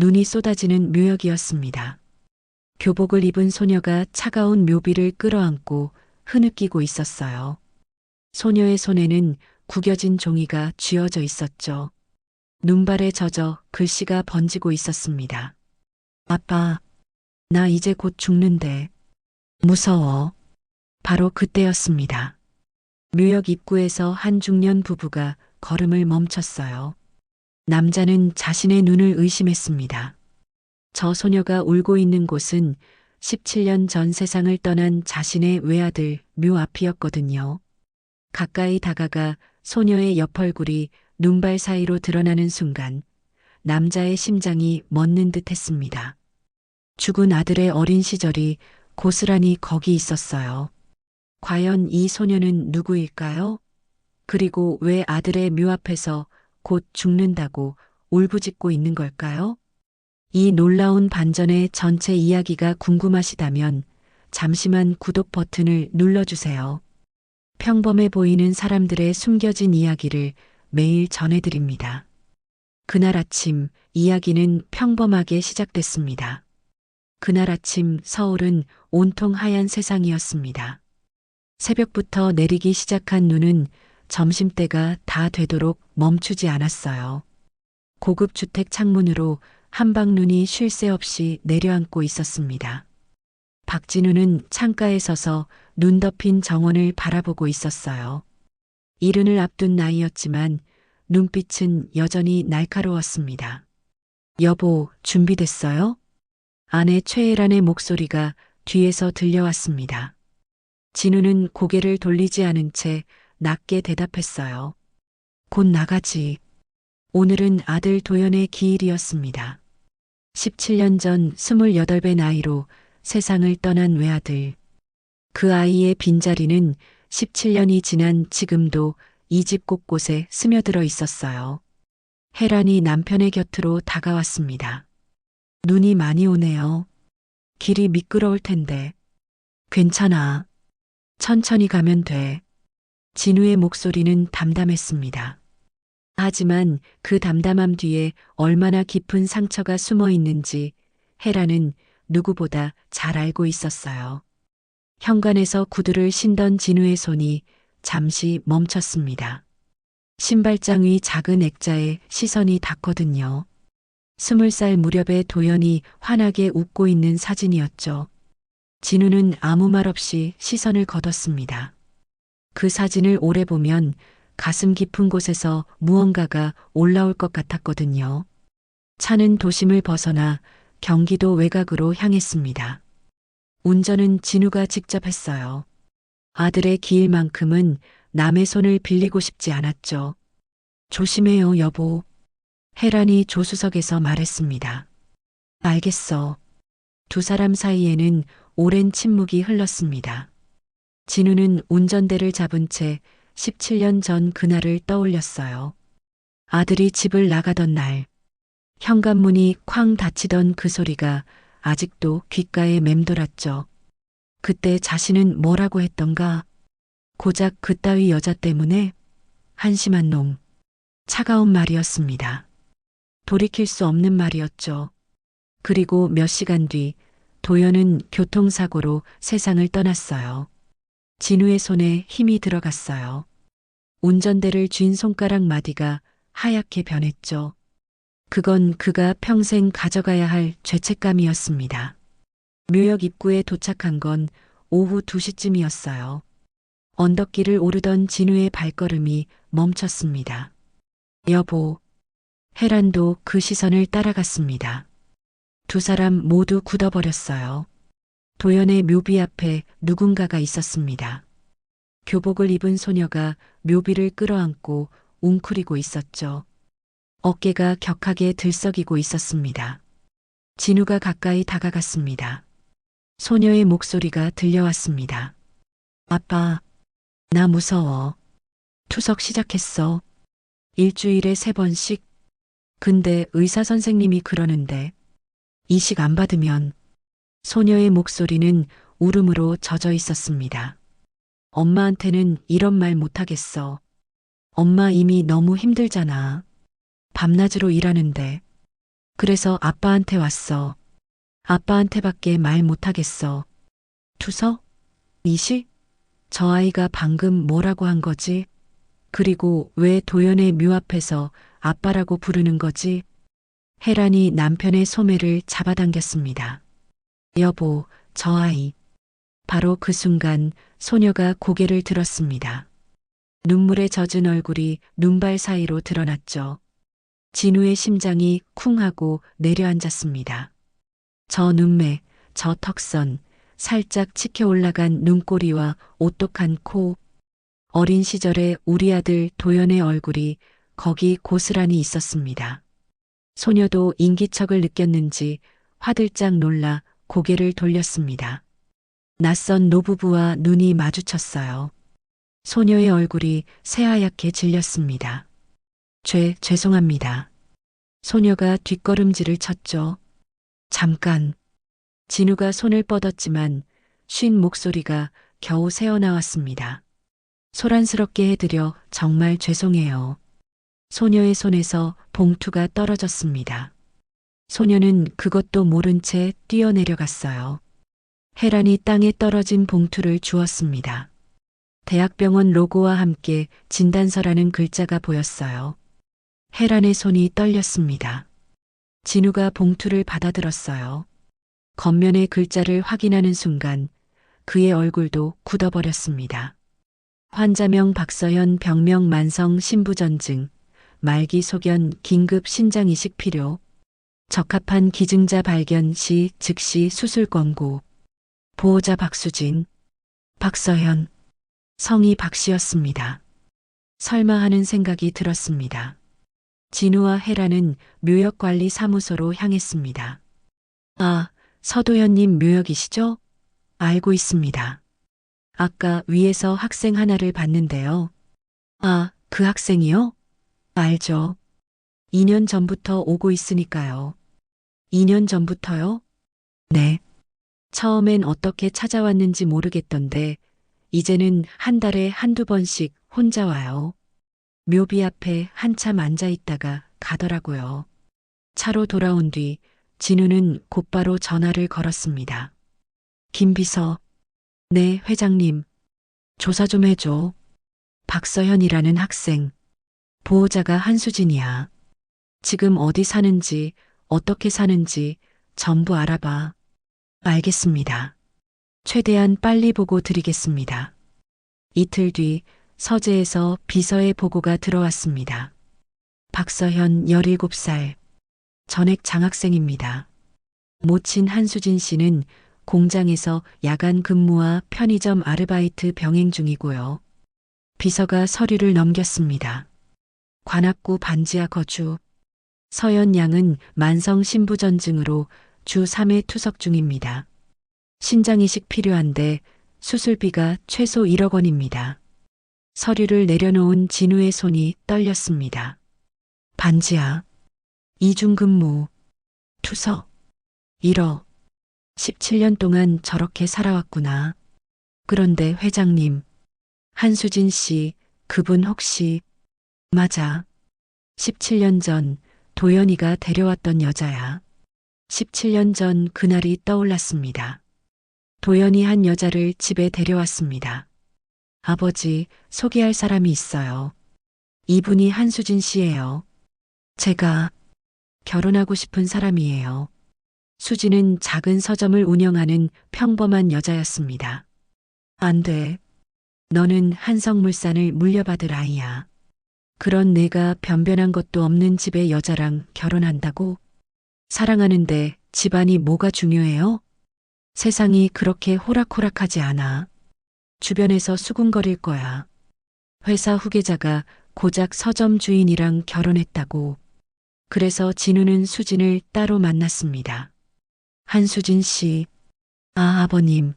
눈이 쏟아지는 묘역이었습니다. 교복을 입은 소녀가 차가운 묘비를 끌어안고 흐느끼고 있었어요. 소녀의 손에는 구겨진 종이가 쥐어져 있었죠. 눈발에 젖어 글씨가 번지고 있었습니다. 아빠, 나 이제 곧 죽는데. 무서워. 바로 그때였습니다. 묘역 입구에서 한 중년 부부가 걸음을 멈췄어요. 남자는 자신의 눈을 의심했습니다. 저 소녀가 울고 있는 곳은 17년 전 세상을 떠난 자신의 외아들 묘 앞이었거든요. 가까이 다가가 소녀의 옆얼굴이 눈발 사이로 드러나는 순간 남자의 심장이 멎는 듯 했습니다. 죽은 아들의 어린 시절이 고스란히 거기 있었어요. 과연 이 소녀는 누구일까요? 그리고 왜 아들의 묘 앞에서 곧 죽는다고 울부짖고 있는 걸까요? 이 놀라운 반전의 전체 이야기가 궁금하시다면 잠시만 구독 버튼을 눌러주세요. 평범해 보이는 사람들의 숨겨진 이야기를 매일 전해드립니다. 그날 아침 이야기는 평범하게 시작됐습니다. 그날 아침 서울은 온통 하얀 세상이었습니다. 새벽부터 내리기 시작한 눈은 점심때가 다 되도록 멈추지 않았어요. 고급 주택 창문으로 한방눈이 쉴 새 없이 내려앉고 있었습니다. 박진우는 창가에 서서 눈 덮인 정원을 바라보고 있었어요. 이른을 앞둔 나이였지만 눈빛은 여전히 날카로웠습니다. 여보, 준비됐어요? 아내 최애란의 목소리가 뒤에서 들려왔습니다. 진우는 고개를 돌리지 않은 채 낮게 대답했어요. 곧 나가지. 오늘은 아들 도연의 기일이었습니다. 17년 전 28배 나이로 세상을 떠난 외아들. 그 아이의 빈자리는 17년이 지난 지금도 이 집 곳곳에 스며들어 있었어요. 혜란이 남편의 곁으로 다가왔습니다. 눈이 많이 오네요. 길이 미끄러울 텐데. 괜찮아. 천천히 가면 돼. 진우의 목소리는 담담했습니다. 하지만 그 담담함 뒤에 얼마나 깊은 상처가 숨어 있는지 혜라는 누구보다 잘 알고 있었어요. 현관에서 구두를 신던 진우의 손이 잠시 멈췄습니다. 신발장 위 작은 액자에 시선이 닿거든요. 20살 무렵의 도연이 환하게 웃고 있는 사진이었죠. 진우는 아무 말 없이 시선을 걷었습니다. 그 사진을 오래 보면 가슴 깊은 곳에서 무언가가 올라올 것 같았거든요. 차는 도심을 벗어나 경기도 외곽으로 향했습니다. 운전은 진우가 직접 했어요. 아들의 기일만큼은 남의 손을 빌리고 싶지 않았죠. 조심해요, 여보. 혜란이 조수석에서 말했습니다. 알겠어. 두 사람 사이에는 오랜 침묵이 흘렀습니다. 진우는 운전대를 잡은 채 17년 전 그날을 떠올렸어요. 아들이 집을 나가던 날, 현관문이 쾅 닫히던 그 소리가 아직도 귓가에 맴돌았죠. 그때 자신은 뭐라고 했던가? 고작 그따위 여자 때문에? 한심한 놈. 차가운 말이었습니다. 돌이킬 수 없는 말이었죠. 그리고 몇 시간 뒤 도연은 교통사고로 세상을 떠났어요. 진우의 손에 힘이 들어갔어요. 운전대를 쥔 손가락 마디가 하얗게 변했죠. 그건 그가 평생 가져가야 할 죄책감이었습니다. 묘역 입구에 도착한 건 오후 2시쯤이었어요. 언덕길을 오르던 진우의 발걸음이 멈췄습니다. 여보. 혜란도 그 시선을 따라갔습니다. 두 사람 모두 굳어버렸어요. 도연의 묘비 앞에 누군가가 있었습니다. 교복을 입은 소녀가 묘비를 끌어안고 웅크리고 있었죠. 어깨가 격하게 들썩이고 있었습니다. 진우가 가까이 다가갔습니다. 소녀의 목소리가 들려왔습니다. 아빠, 나 무서워. 투석 시작했어. 일주일에 3번씩. 근데 의사 선생님이 그러는데 이식 안 받으면. 소녀의 목소리는 울음으로 젖어 있었습니다. 엄마한테는 이런 말 못하겠어. 엄마 이미 너무 힘들잖아. 밤낮으로 일하는데. 그래서 아빠한테 왔어. 아빠한테밖에 말 못하겠어. 투서? 이시? 저 아이가 방금 뭐라고 한 거지? 그리고 왜 도연의 묘 앞에서 아빠라고 부르는 거지? 혜란이 남편의 소매를 잡아당겼습니다. 여보, 저 아이. 바로 그 순간 소녀가 고개를 들었습니다. 눈물에 젖은 얼굴이 눈발 사이로 드러났죠. 진우의 심장이 쿵 하고 내려앉았습니다. 저 눈매, 저 턱선, 살짝 치켜 올라간 눈꼬리와 오똑한 코. 어린 시절에 우리 아들 도연의 얼굴이 거기 고스란히 있었습니다. 소녀도 인기척을 느꼈는지 화들짝 놀라 고개를 돌렸습니다. 낯선 노부부와 눈이 마주쳤어요. 소녀의 얼굴이 새하얗게 질렸습니다. 죄송합니다. 소녀가 뒷걸음질을 쳤죠. 잠깐. 진우가 손을 뻗었지만 쉰 목소리가 겨우 새어나왔습니다. 소란스럽게 해드려 정말 죄송해요. 소녀의 손에서 봉투가 떨어졌습니다. 소녀는 그것도 모른 채 뛰어내려갔어요. 혜란이 땅에 떨어진 봉투를 주었습니다. 대학병원 로고와 함께 진단서라는 글자가 보였어요. 혜란의 손이 떨렸습니다. 진우가 봉투를 받아들었어요. 겉면의 글자를 확인하는 순간 그의 얼굴도 굳어버렸습니다. 환자명 박서현, 병명 만성 신부전증, 말기 소견 긴급 신장 이식 필요, 적합한 기증자 발견 시 즉시 수술 권고, 보호자 박수진, 박서현, 성이 박씨였습니다. 설마 하는 생각이 들었습니다. 진우와 혜란은 묘역관리사무소로 향했습니다. 아, 서도현님 묘역이시죠? 알고 있습니다. 아까 위에서 학생 하나를 봤는데요. 아, 그 학생이요? 알죠. 2년 전부터 오고 있으니까요. 2년 전부터요? 네. 처음엔 어떻게 찾아왔는지 모르겠던데, 이제는 한 달에 한두 번씩 혼자 와요. 묘비 앞에 한참 앉아 있다가 가더라고요. 차로 돌아온 뒤 진우는 곧바로 전화를 걸었습니다. 김비서. 네, 회장님. 조사 좀 해줘. 박서현이라는 학생. 보호자가 한수진이야. 지금 어디 사는지, 어떻게 사는지 전부 알아봐. 알겠습니다. 최대한 빨리 보고 드리겠습니다. 이틀 뒤 서재에서 비서의 보고가 들어왔습니다. 박서현 17살. 전액 장학생입니다. 모친 한수진 씨는 공장에서 야간 근무와 편의점 아르바이트 병행 중이고요. 비서가 서류를 넘겼습니다. 관악구 반지하 거주. 서현 양은 만성 신부전증으로 주 3회 투석 중입니다. 신장이식 필요한데 수술비가 최소 1억 원입니다. 서류를 내려놓은 진우의 손이 떨렸습니다. 반지하. 이중근무. 투석. 1억. 17년 동안 저렇게 살아왔구나. 그런데 회장님. 한수진 씨, 그분 혹시. 맞아. 17년 전 도연이가 데려왔던 여자야. 17년 전 그날이 떠올랐습니다. 도연이 한 여자를 집에 데려왔습니다. 아버지, 소개할 사람이 있어요. 이분이 한수진 씨예요. 제가 결혼하고 싶은 사람이에요. 수진은 작은 서점을 운영하는 평범한 여자였습니다. 안 돼. 너는 한성물산을 물려받을 아이야. 그런 내가 변변한 것도 없는 집의 여자랑 결혼한다고? 사랑하는데 집안이 뭐가 중요해요? 세상이 그렇게 호락호락하지 않아. 주변에서 수군거릴 거야. 회사 후계자가 고작 서점 주인이랑 결혼했다고. 그래서 진우는 수진을 따로 만났습니다. 한수진 씨. 아, 아버님.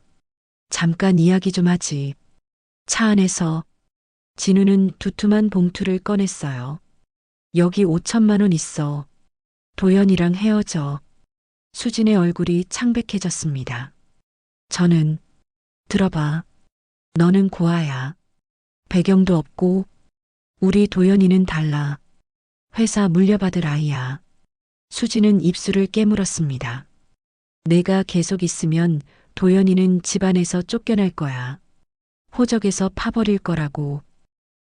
잠깐 이야기 좀 하지. 차 안에서 진우는 두툼한 봉투를 꺼냈어요. 여기 5천만 원 있어. 도연이랑 헤어져. 수진의 얼굴이 창백해졌습니다. 저는 들어봐. 너는 고아야. 배경도 없고 우리 도연이는 달라. 회사 물려받을 아이야. 수진은 입술을 깨물었습니다. 내가 계속 있으면 도연이는 집안에서 쫓겨날 거야. 호적에서 파버릴 거라고.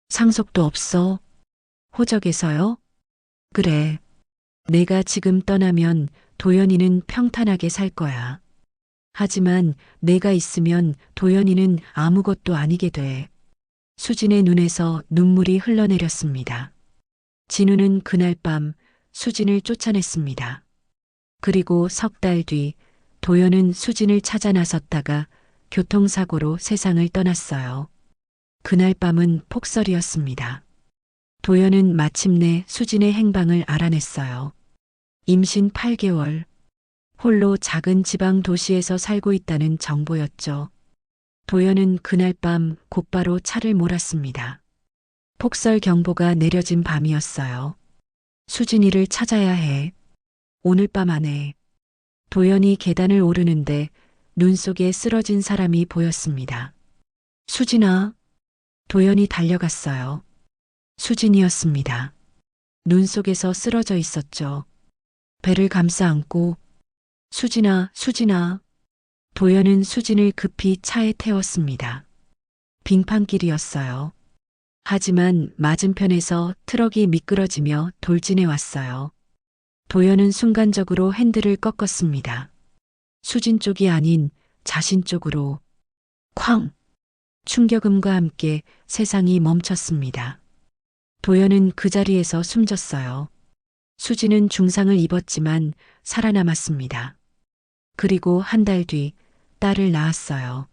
상속도 없어. 호적에서요? 그래. 내가 지금 떠나면 도연이는 평탄하게 살 거야. 하지만 내가 있으면 도연이는 아무것도 아니게 돼. 수진의 눈에서 눈물이 흘러내렸습니다. 진우는 그날 밤 수진을 쫓아냈습니다. 그리고 석 달 뒤 도연은 수진을 찾아 나섰다가 교통사고로 세상을 떠났어요. 그날 밤은 폭설이었습니다. 도연은 마침내 수진의 행방을 알아냈어요. 임신 8개월, 홀로 작은 지방 도시에서 살고 있다는 정보였죠. 도연은 그날 밤 곧바로 차를 몰았습니다. 폭설 경보가 내려진 밤이었어요. 수진이를 찾아야 해. 오늘 밤 안에. 도연이 계단을 오르는데 눈 속에 쓰러진 사람이 보였습니다. 수진아. 도연이 달려갔어요. 수진이었습니다. 눈 속에서 쓰러져 있었죠. 배를 감싸 안고 수진아, 수진아. 도연은 수진을 급히 차에 태웠습니다. 빙판길이었어요. 하지만 맞은편에서 트럭이 미끄러지며 돌진해 왔어요. 도연은 순간적으로 핸들을 꺾었습니다. 수진 쪽이 아닌 자신 쪽으로. 쾅! 충격음과 함께 세상이 멈췄습니다. 도연은 그 자리에서 숨졌어요. 수진은 중상을 입었지만 살아남았습니다. 그리고 한 달 뒤 딸을 낳았어요.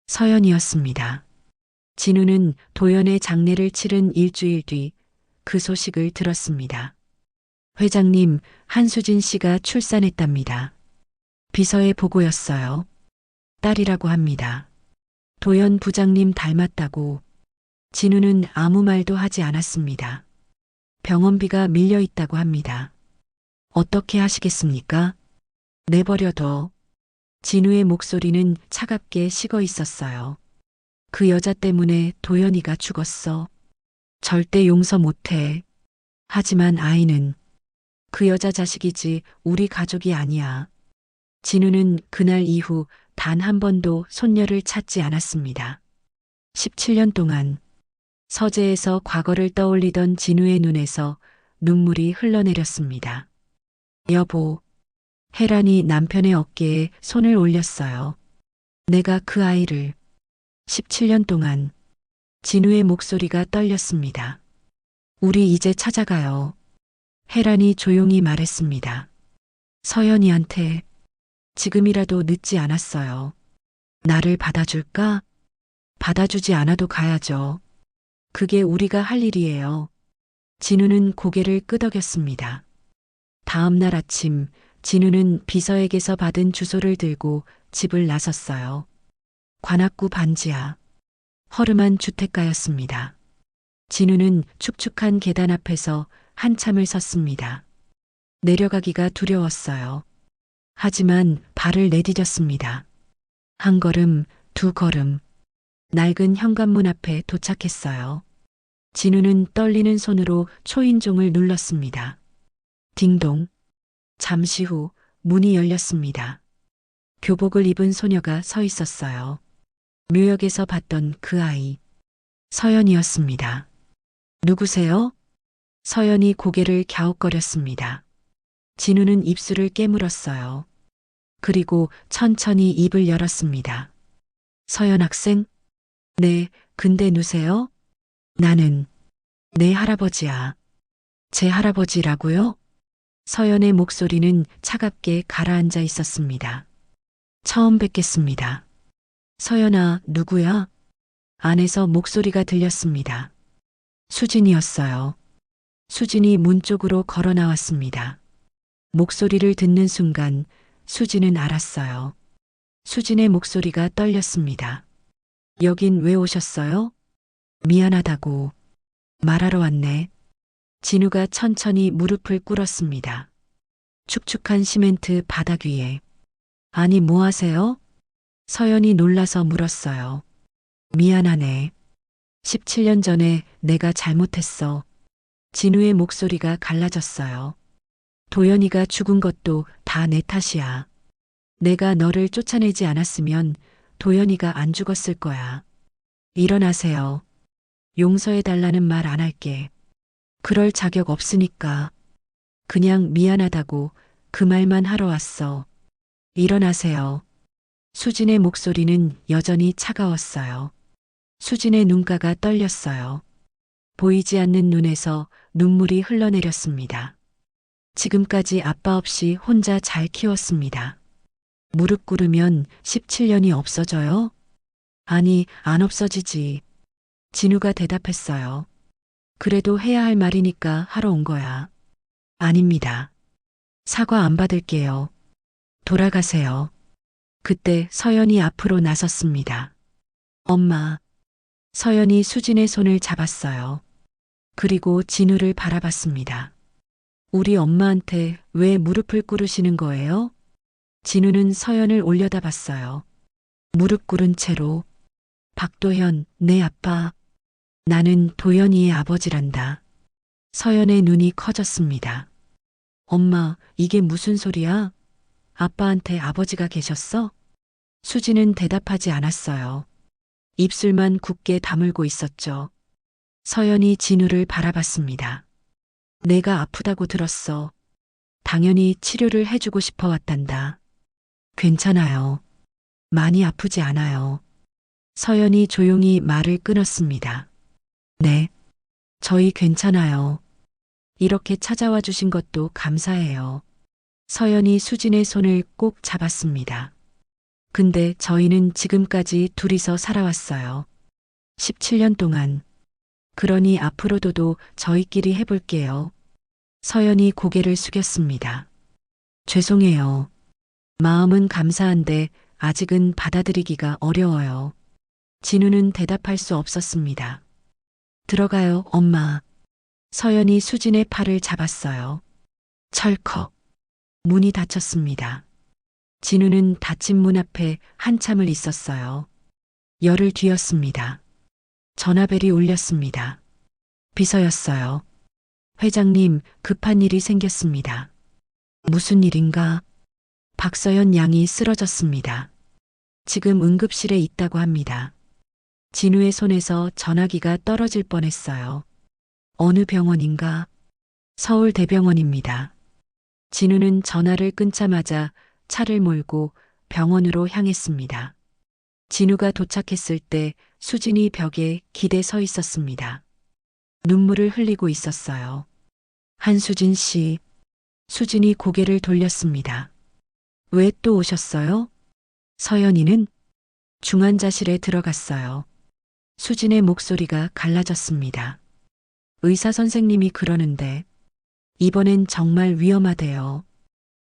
서연이었습니다. 진우는 도연의 장례를 치른 일주일 뒤 그 소식을 들었습니다. 회장님, 한수진 씨가 출산했답니다. 비서의 보고였어요. 딸이라고 합니다. 도연 부장님 닮았다고. 진우는 아무 말도 하지 않았습니다. 병원비가 밀려 있다고 합니다. 어떻게 하시겠습니까? 내버려둬. 진우의 목소리는 차갑게 식어 있었어요. 그 여자 때문에 도연이가 죽었어. 절대 용서 못해. 하지만 아이는 그 여자 자식이지 우리 가족이 아니야. 진우는 그날 이후 단 한 번도 손녀를 찾지 않았습니다. 17년 동안 서재에서 과거를 떠올리던 진우의 눈에서 눈물이 흘러내렸습니다. 여보, 혜란이 남편의 어깨에 손을 올렸어요. 내가 그 아이를 17년 동안. 진우의 목소리가 떨렸습니다. 우리 이제 찾아가요. 혜란이 조용히 말했습니다. 서연이한테 지금이라도 늦지 않았어요. 나를 받아줄까? 받아주지 않아도 가야죠. 그게 우리가 할 일이에요. 진우는 고개를 끄덕였습니다. 다음 날 아침 진우는 비서에게서 받은 주소를 들고 집을 나섰어요. 관악구 반지하. 허름한 주택가였습니다. 진우는 축축한 계단 앞에서 한참을 섰습니다. 내려가기가 두려웠어요. 하지만 발을 내디뎠습니다. 한 걸음, 두 걸음. 낡은 현관문 앞에 도착했어요. 진우는 떨리는 손으로 초인종을 눌렀습니다. 딩동. 잠시 후 문이 열렸습니다. 교복을 입은 소녀가 서 있었어요. 묘역에서 봤던 그 아이. 서연이었습니다. 누구세요? 서연이 고개를 갸웃거렸습니다. 진우는 입술을 깨물었어요. 그리고 천천히 입을 열었습니다. 서연 학생? 네, 근데 누세요? 나는 내 할아버지야. 제 할아버지라고요? 서연의 목소리는 차갑게 가라앉아 있었습니다. 처음 뵙겠습니다. 서연아, 누구야? 안에서 목소리가 들렸습니다. 수진이었어요. 수진이 문 쪽으로 걸어 나왔습니다. 목소리를 듣는 순간 수진은 알았어요. 수진의 목소리가 떨렸습니다. 여긴 왜 오셨어요? 미안하다고. 말하러 왔네. 진우가 천천히 무릎을 꿇었습니다. 축축한 시멘트 바닥 위에. 아니, 뭐 하세요? 서연이 놀라서 물었어요. 미안하네. 17년 전에 내가 잘못했어. 진우의 목소리가 갈라졌어요. 도연이가 죽은 것도 다 내 탓이야. 내가 너를 쫓아내지 않았으면 도연이가 안 죽었을 거야. 일어나세요. 용서해달라는 말 안 할게. 그럴 자격 없으니까. 그냥 미안하다고 그 말만 하러 왔어. 일어나세요. 수진의 목소리는 여전히 차가웠어요. 수진의 눈가가 떨렸어요. 보이지 않는 눈에서 눈물이 흘러내렸습니다. 지금까지 아빠 없이 혼자 잘 키웠습니다. 무릎 꿇으면 17년이 없어져요? 아니, 안 없어지지. 진우가 대답했어요. 그래도 해야 할 말이니까 하러 온 거야. 아닙니다. 사과 안 받을게요. 돌아가세요. 그때 서연이 앞으로 나섰습니다. 엄마. 서연이 수진의 손을 잡았어요. 그리고 진우를 바라봤습니다. 우리 엄마한테 왜 무릎을 꿇으시는 거예요? 진우는 서연을 올려다봤어요. 무릎 꿇은 채로. 박도현, 내 아빠. 나는 도연이의 아버지란다. 서연의 눈이 커졌습니다. 엄마, 이게 무슨 소리야? 아빠한테 아버지가 계셨어? 수지는 대답하지 않았어요. 입술만 굳게 다물고 있었죠. 서연이 진우를 바라봤습니다. 내가 아프다고 들었어. 당연히 치료를 해주고 싶어 왔단다. 괜찮아요. 많이 아프지 않아요. 서연이 조용히 말을 끊었습니다. 네. 저희 괜찮아요. 이렇게 찾아와 주신 것도 감사해요. 서연이 수진의 손을 꼭 잡았습니다. 근데 저희는 지금까지 둘이서 살아왔어요. 17년 동안. 그러니 앞으로도 저희끼리 해볼게요. 서연이 고개를 숙였습니다. 죄송해요. 마음은 감사한데 아직은 받아들이기가 어려워요. 진우는 대답할 수 없었습니다. 들어가요, 엄마. 서연이 수진의 팔을 잡았어요. 철컥. 문이 닫혔습니다. 진우는 닫힌 문 앞에 한참을 있었어요. 열을 뒤었습니다. 전화벨이 울렸습니다. 비서였어요. 회장님, 급한 일이 생겼습니다. 무슨 일인가? 박서연 양이 쓰러졌습니다. 지금 응급실에 있다고 합니다. 진우의 손에서 전화기가 떨어질 뻔했어요. 어느 병원인가? 서울대병원입니다. 진우는 전화를 끊자마자 차를 몰고 병원으로 향했습니다. 진우가 도착했을 때 수진이 벽에 기대 서 있었습니다. 눈물을 흘리고 있었어요. 한수진 씨. 수진이 고개를 돌렸습니다. 왜 또 오셨어요? 서연이는 중환자실에 들어갔어요. 수진의 목소리가 갈라졌습니다. 의사 선생님이 그러는데 이번엔 정말 위험하대요.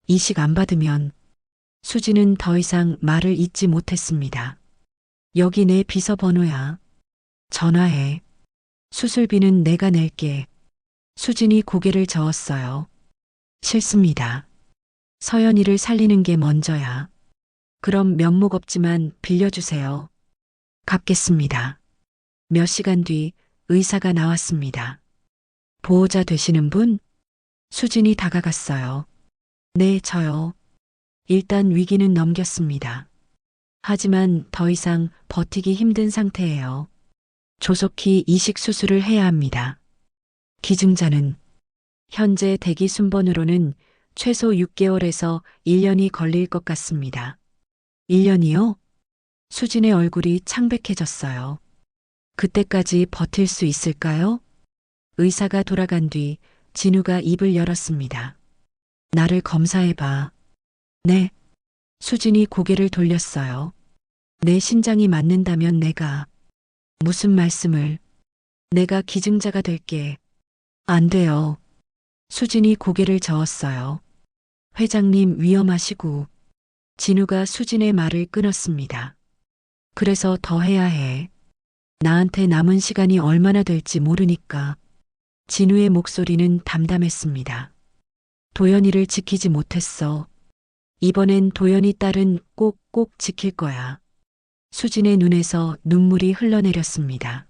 이식 안 받으면. 수진은 더 이상 말을 잇지 못했습니다. 여기 내 비서 번호야. 전화해. 수술비는 내가 낼게. 수진이 고개를 저었어요. 싫습니다. 서연이를 살리는 게 먼저야. 그럼 면목 없지만 빌려주세요. 갚겠습니다. 몇 시간 뒤 의사가 나왔습니다. 보호자 되시는 분? 수진이 다가갔어요. 네, 저요. 일단 위기는 넘겼습니다. 하지만 더 이상 버티기 힘든 상태예요. 조속히 이식 수술을 해야 합니다. 기증자는 현재 대기 순번으로는 최소 6개월에서 1년이 걸릴 것 같습니다. 1년이요? 수진의 얼굴이 창백해졌어요. 그때까지 버틸 수 있을까요? 의사가 돌아간 뒤 진우가 입을 열었습니다. 나를 검사해봐. 네. 수진이 고개를 돌렸어요. 내 신장이 맞는다면 내가. 무슨 말씀을. 내가 기증자가 될게. 안 돼요. 수진이 고개를 저었어요. 회장님 위험하시고. 진우가 수진의 말을 끊었습니다. 그래서 더 해야 해. 나한테 남은 시간이 얼마나 될지 모르니까. 진우의 목소리는 담담했습니다. 도연이를 지키지 못했어. 이번엔 도연이 딸은 꼭 지킬 거야. 수진의 눈에서 눈물이 흘러내렸습니다.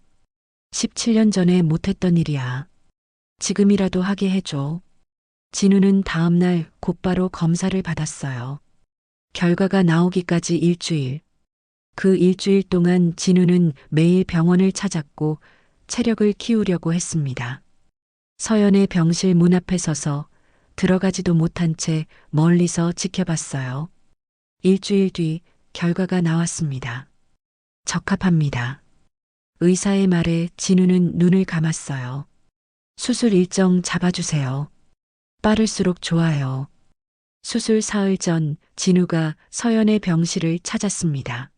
17년 전에 못했던 일이야. 지금이라도 하게 해줘. 진우는 다음날 곧바로 검사를 받았어요. 결과가 나오기까지 일주일. 그 일주일 동안 진우는 매일 병원을 찾았고 체력을 키우려고 했습니다. 서연의 병실 문 앞에 서서 들어가지도 못한 채 멀리서 지켜봤어요. 일주일 뒤 결과가 나왔습니다. 적합합니다. 의사의 말에 진우는 눈을 감았어요. 수술 일정 잡아주세요. 빠를수록 좋아요. 수술 사흘 전 진우가 서연의 병실을 찾았습니다.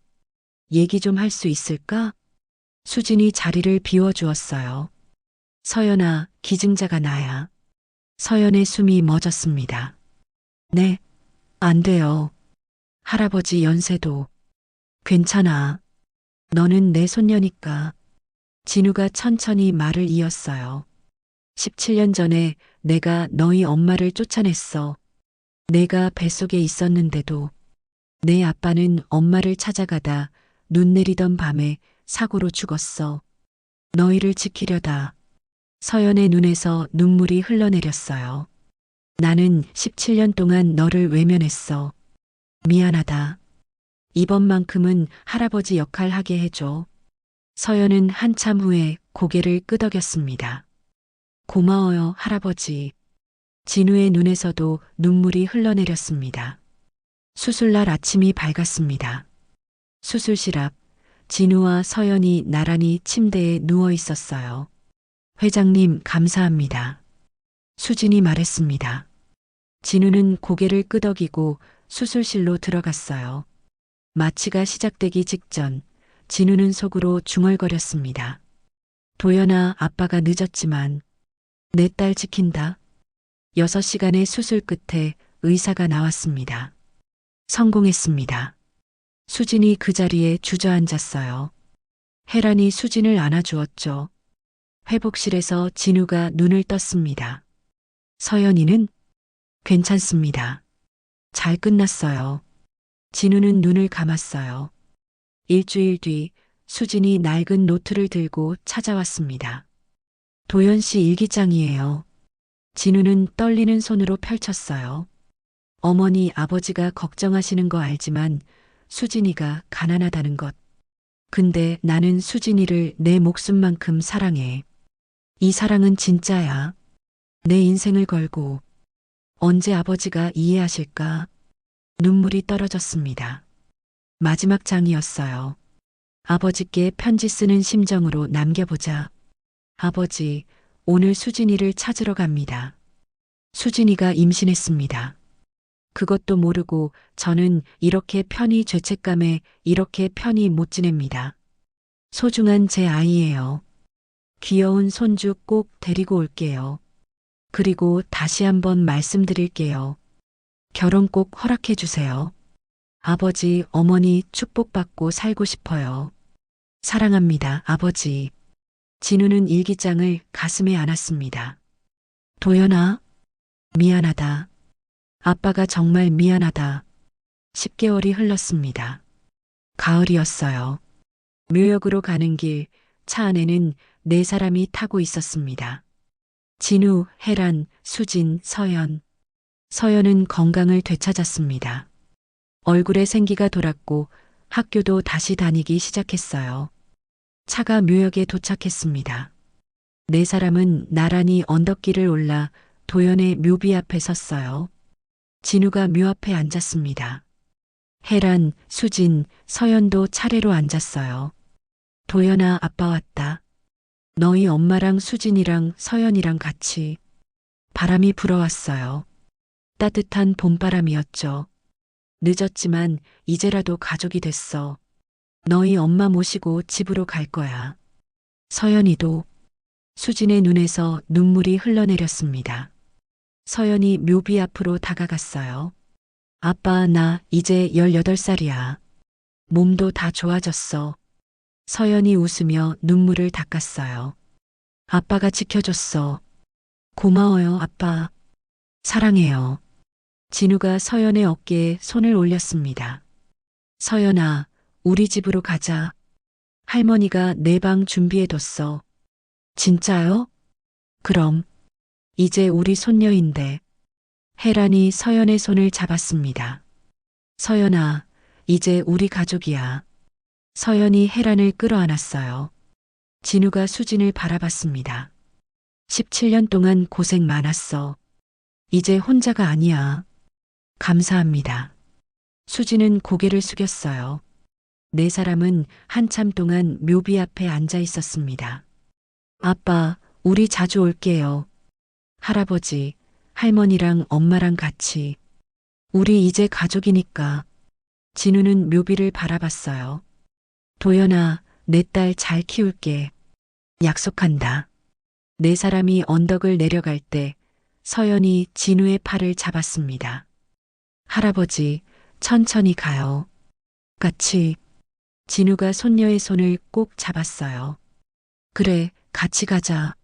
얘기 좀 할 수 있을까? 수진이 자리를 비워주었어요. 서연아, 기증자가 나야. 서연의 숨이 멎었습니다. 네, 안 돼요. 할아버지 연세도. 괜찮아. 너는 내 손녀니까. 진우가 천천히 말을 이었어요. 17년 전에 내가 너희 엄마를 쫓아냈어. 내가 뱃속에 있었는데도 내 아빠는 엄마를 찾아가다 눈 내리던 밤에 사고로 죽었어. 너희를 지키려다. 서연의 눈에서 눈물이 흘러내렸어요. 나는 17년 동안 너를 외면했어. 미안하다. 이번만큼은 할아버지 역할 하게 해줘. 서연은 한참 후에 고개를 끄덕였습니다. 고마워요, 할아버지. 진우의 눈에서도 눈물이 흘러내렸습니다. 수술날 아침이 밝았습니다. 수술실 앞 진우와 서연이 나란히 침대에 누워 있었어요. 회장님, 감사합니다. 수진이 말했습니다. 진우는 고개를 끄덕이고 수술실로 들어갔어요. 마취가 시작되기 직전 진우는 속으로 중얼거렸습니다. 도연아, 아빠가 늦었지만 내 딸 지킨다. 6시간의 수술 끝에 의사가 나왔습니다. 성공했습니다. 수진이 그 자리에 주저앉았어요. 혜란이 수진을 안아주었죠. 회복실에서 진우가 눈을 떴습니다. 서연이는? 괜찮습니다. 잘 끝났어요. 진우는 눈을 감았어요. 일주일 뒤 수진이 낡은 노트를 들고 찾아왔습니다. 도연 씨 일기장이에요. 진우는 떨리는 손으로 펼쳤어요. 어머니, 아버지가 걱정하시는 거 알지만 수진이가 가난하다는 것. 근데 나는 수진이를 내 목숨만큼 사랑해. 이 사랑은 진짜야. 내 인생을 걸고. 언제 아버지가 이해하실까? 눈물이 떨어졌습니다. 마지막 장이었어요. 아버지께 편지 쓰는 심정으로 남겨보자. 아버지, 오늘 수진이를 찾으러 갑니다. 수진이가 임신했습니다. 그것도 모르고 저는 이렇게 편히 죄책감에 이렇게 편히 못 지냅니다. 소중한 제 아이예요. 귀여운 손주 꼭 데리고 올게요. 그리고 다시 한번 말씀드릴게요. 결혼 꼭 허락해 주세요. 아버지, 어머니 축복받고 살고 싶어요. 사랑합니다, 아버지. 진우는 일기장을 가슴에 안았습니다. 도연아, 미안하다. 아빠가 정말 미안하다. 10개월이 흘렀습니다. 가을이었어요. 묘역으로 가는 길, 차 안에는 4사람이 타고 있었습니다. 진우, 혜란, 수진, 서연. 서연은 건강을 되찾았습니다. 얼굴에 생기가 돌았고 학교도 다시 다니기 시작했어요. 차가 묘역에 도착했습니다. 4사람은 나란히 언덕길을 올라 도연의 묘비 앞에 섰어요. 진우가 묘 앞에 앉았습니다. 혜란, 수진, 서연도 차례로 앉았어요. 도연아, 아빠 왔다. 너희 엄마랑 수진이랑 서연이랑 같이. 바람이 불어왔어요. 따뜻한 봄바람이었죠. 늦었지만 이제라도 가족이 됐어. 너희 엄마 모시고 집으로 갈 거야. 서연이도. 수진의 눈에서 눈물이 흘러내렸습니다. 서연이 묘비 앞으로 다가갔어요. 아빠, 나 이제 18살이야. 몸도 다 좋아졌어. 서연이 웃으며 눈물을 닦았어요. 아빠가 지켜줬어. 고마워요, 아빠. 사랑해요. 진우가 서연의 어깨에 손을 올렸습니다. 서연아, 우리 집으로 가자. 할머니가 내 방 준비해뒀어. 진짜요? 그럼. 이제 우리 손녀인데. 혜란이 서연의 손을 잡았습니다. 서연아, 이제 우리 가족이야. 서연이 혜란을 끌어안았어요. 진우가 수진을 바라봤습니다. 17년 동안 고생 많았어. 이제 혼자가 아니야. 감사합니다. 수진은 고개를 숙였어요. 네 사람은 한참 동안 묘비 앞에 앉아 있었습니다. 아빠, 우리 자주 올게요. 할아버지, 할머니랑 엄마랑 같이. 우리 이제 가족이니까. 진우는 묘비를 바라봤어요. 도연아, 내 딸 잘 키울게. 약속한다. 네 사람이 언덕을 내려갈 때 서연이 진우의 팔을 잡았습니다. 할아버지, 천천히 가요. 같이. 진우가 손녀의 손을 꼭 잡았어요. 그래, 같이 가자.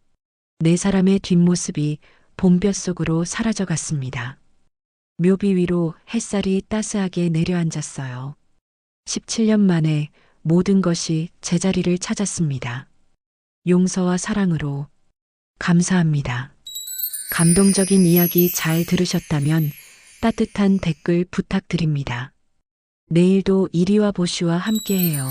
네 사람의 뒷모습이 봄볕 속으로 사라져 갔습니다. 묘비 위로 햇살이 따스하게 내려앉았어요. 17년 만에 모든 것이 제자리를 찾았습니다. 용서와 사랑으로. 감사합니다. 감동적인 이야기 잘 들으셨다면 따뜻한 댓글 부탁드립니다. 내일도 이리와 보시와 함께해요.